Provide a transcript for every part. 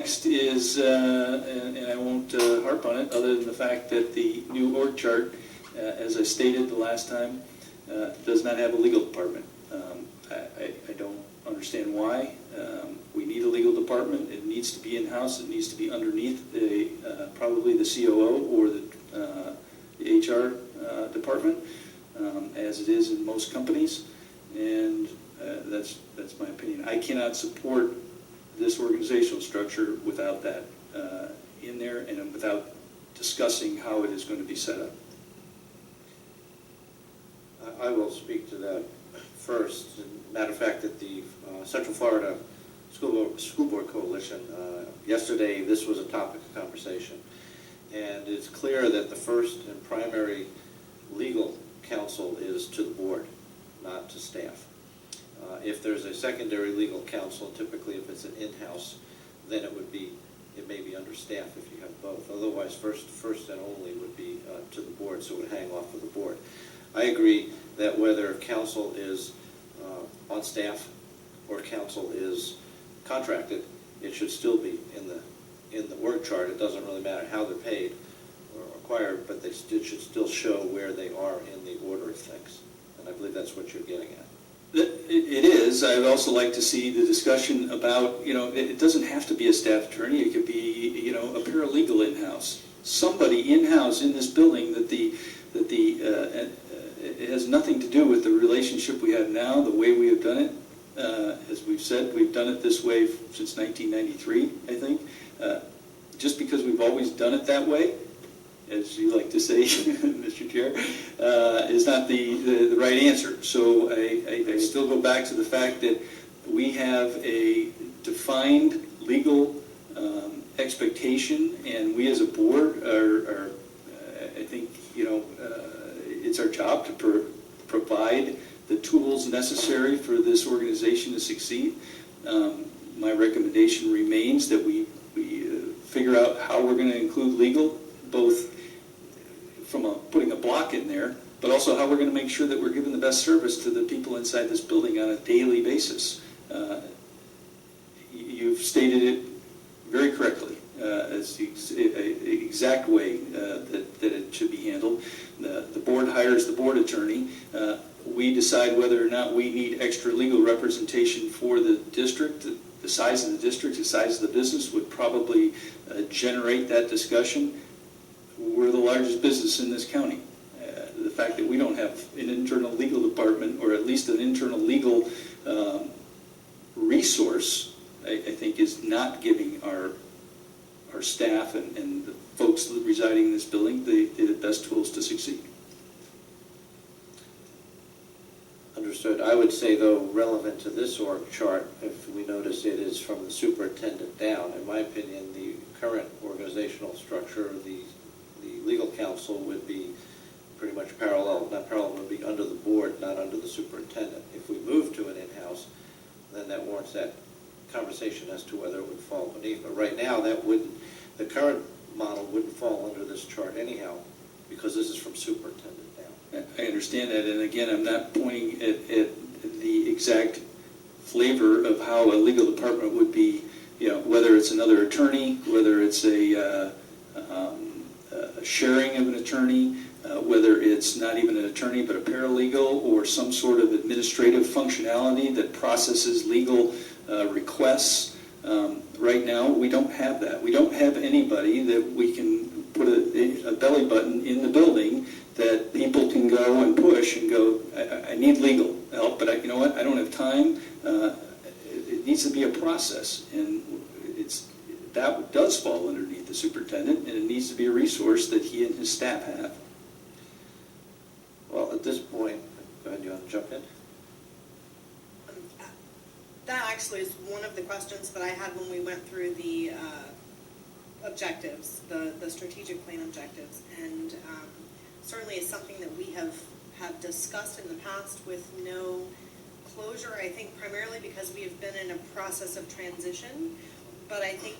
next is, and I won't harp on it, other than the fact that the new org chart, as I stated the last time, does not have a legal department. I don't understand why. We need a legal department. It needs to be in-house. It needs to be underneath probably the COO or the HR department, as it is in most companies. And that's my opinion. I cannot support this organizational structure without that in there and without discussing how it is going to be set up. I will speak to that first. Matter of fact, at the Central Florida School Board Coalition, yesterday this was a topic of conversation. And it's clear that the first and primary legal counsel is to the board, not to staff. If there's a secondary legal counsel, typically if it's an in-house, then it may be under staff if you have both. Otherwise, first and only would be to the board, so it would hang off of the board. I agree that whether counsel is on staff or counsel is contracted, it should still be in the org chart. It doesn't really matter how they're paid or acquired, but they should still show where they are in the order of things. And I believe that's what you're getting at. It is. I'd also like to see the discussion about, it doesn't have to be a staff attorney. It could be, a paralegal in-house. Somebody in-house in this building it has nothing to do with the relationship we have now, the way we have done it. As we've said, we've done it this way since 1993, I think. Just because we've always done it that way, as you like to say, Mr. Chair, is not the right answer. So I still go back to the fact that we have a defined legal expectation, and we as a board are I think, it's our job to provide the tools necessary for this organization to succeed. My recommendation remains that we figure out how we're going to include legal, both from putting a block in there, but also how we're going to make sure that we're giving the best service to the people inside this building on a daily basis. You've stated it very correctly, as the exact way that it should be handled. The board hires the board attorney. We decide whether or not we need extra legal representation for the district. The size of the district, the size of the business would probably generate that discussion. We're the largest business in this county. The fact that we don't have an internal legal department, or at least an internal legal resource, I think is not giving our staff and the folks residing in this building the best tools to succeed. Understood. I would say, though, relevant to this org chart, if we notice it is from the superintendent down, in my opinion, the current organizational structure, the legal counsel would be pretty much parallel, not parallel, would be under the board, not under the superintendent. If we move to an in-house, then that warrants that conversation as to whether it would fall beneath. But right now, the current model wouldn't fall under this chart anyhow, because this is from superintendent down. I understand that, and again, I'm not pointing at the exact flavor of how a legal department would be, whether it's another attorney, whether it's a sharing of an attorney, whether it's not even an attorney but a paralegal, or some sort of administrative functionality that processes legal requests. Right now, we don't have that. We don't have anybody that we can put a belly button in the building that people can go and push and go, I need legal help, but you know what, I don't have time. It needs to be a process, and that does fall underneath the superintendent, and it needs to be a resource that he and his staff have. Well, at this point, go ahead, you want to jump in? That actually is one of the questions that I had when we went through the objectives, the strategic plan objectives, and certainly is something that we have discussed in the past with no closure, I think primarily because we have been in a process of transition, but I think,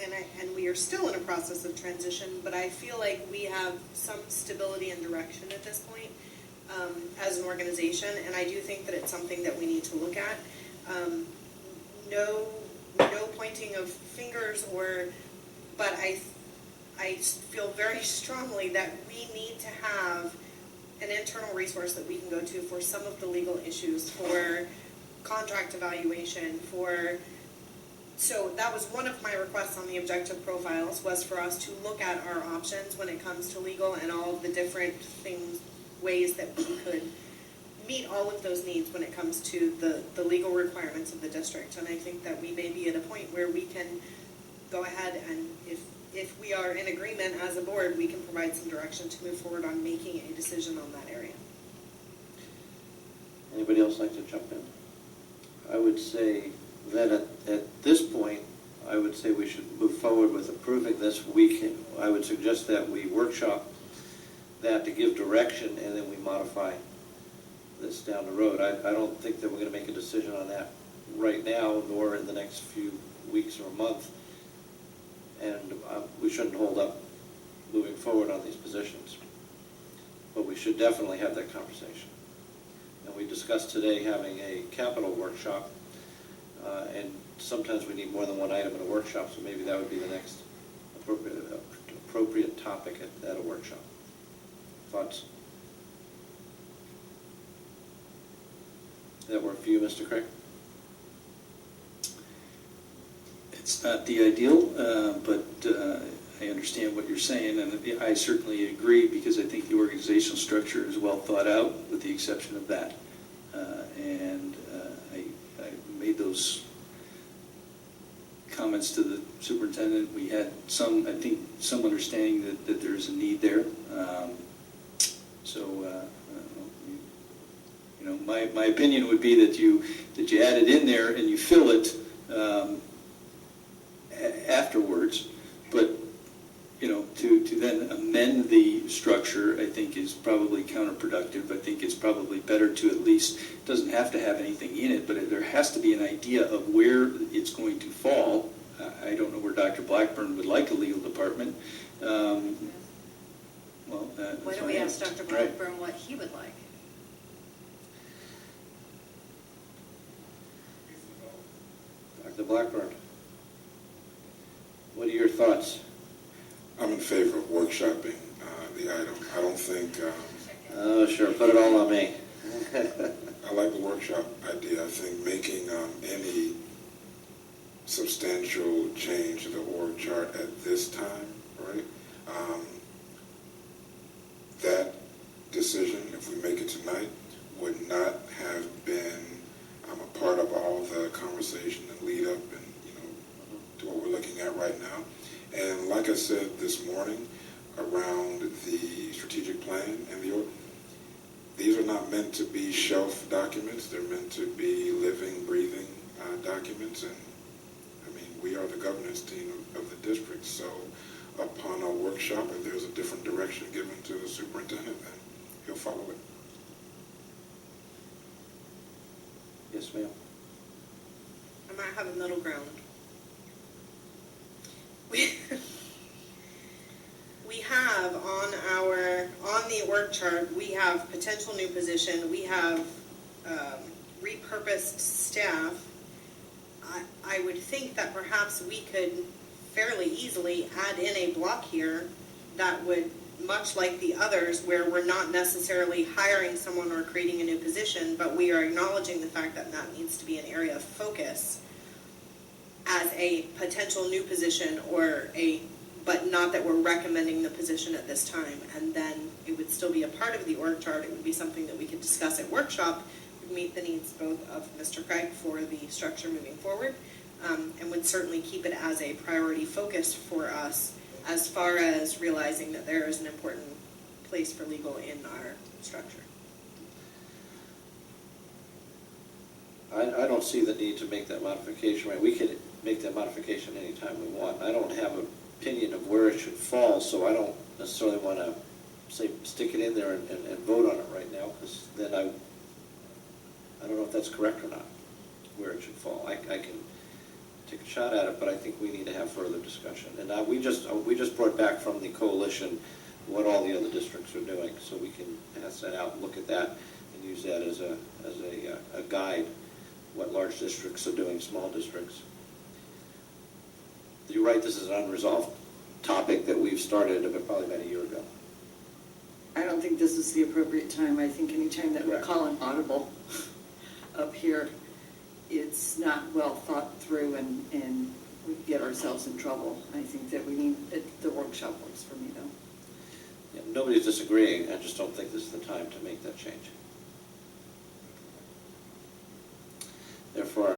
and we are still in a process of transition, but I feel like we have some stability and direction at this point as an organization, and I do think that it's something that we need to look at. No no pointing of fingers but I feel very strongly that we need to have an internal resource that we can go to for some of the legal issues, for contract evaluation, so that was one of my requests on the objective profiles, was for us to look at our options when it comes to legal and all of the different ways that we could meet all of those needs when it comes to the legal requirements of the district. And I think that we may be at a point where we can go ahead and, if we are in agreement as a board, we can provide some direction to move forward on making a decision on that area. Anybody else like to jump in? I would say that at this point, I would say we should move forward with approving this. I would suggest that we workshop that to give direction, and then we modify this down the road. I don't think that we're going to make a decision on that right now, nor in the next few weeks or a month. And we shouldn't hold up moving forward on these positions. But we should definitely have that conversation. And we discussed today having a capital workshop, and sometimes we need more than one item in a workshop, so maybe that would be the next appropriate topic at a workshop. Thoughts? Does that work for you, Mr. Craig? It's not the ideal, but I understand what you're saying, and I certainly agree, because I think the organizational structure is well thought out, with the exception of that. And I made those comments to the superintendent. We had some understanding that there's a need there. My opinion would be that you add it in there and you fill it afterwards, but to then amend the structure, I think, is probably counterproductive. I think it's probably better to at least, it doesn't have to have anything in it, but there has to be an idea of where it's going to fall. I don't know where Dr. Blackburn would like a legal department. Why don't we ask Dr. Blackburn what he would like? Dr. Blackburn, what are your thoughts? I'm in favor of workshopping the item. I don't think... Oh, sure, put it all on me. I like the workshop idea. I think making any substantial change to the org chart at this time, right? That decision, if we make it tonight, would not have been a part of all the conversation and lead up and, to what we're looking at right now. And like I said this morning, around the strategic plan and these are not meant to be shelf documents. They're meant to be living, breathing documents. And I mean, we are the governance team of the district. So upon a workshop, if there's a different direction given to the superintendent, then he'll follow it. Yes, ma'am. I might have a middle ground. We have on the org chart, we have potential new position, we have repurposed staff. I would think that perhaps we could fairly easily add in a block here that would, much like the others, where we're not necessarily hiring someone or creating a new position, but we are acknowledging the fact that that needs to be an area of focus as a potential new position, but not that we're recommending the position at this time. And then it would still be a part of the org chart. It would be something that we could discuss at workshop, would meet the needs both of Mr. Craig for the structure moving forward, and would certainly keep it as a priority focus for us as far as realizing that there is an important place for legal in our structure. I don't see the need to make that modification, right? We can make that modification anytime we want. I don't have an opinion of where it should fall, so I don't necessarily want to say stick it in there and vote on it right now, because then I don't know if that's correct or not, where it should fall. I can take a shot at it, but I think we need to have further discussion. And we just brought back from the coalition what all the other districts are doing, so we can pass that out and look at that and use that as a guide, what large districts are doing, small districts. You're right, this is an unresolved topic that we've started probably about a year ago. I don't think this is the appropriate time. I think any time that we Correct. call an audible up here, it's not well thought through and we get ourselves in trouble. I think that we need, the workshop works for me though. Yeah, nobody's disagreeing, I just don't think this is the time to make that change.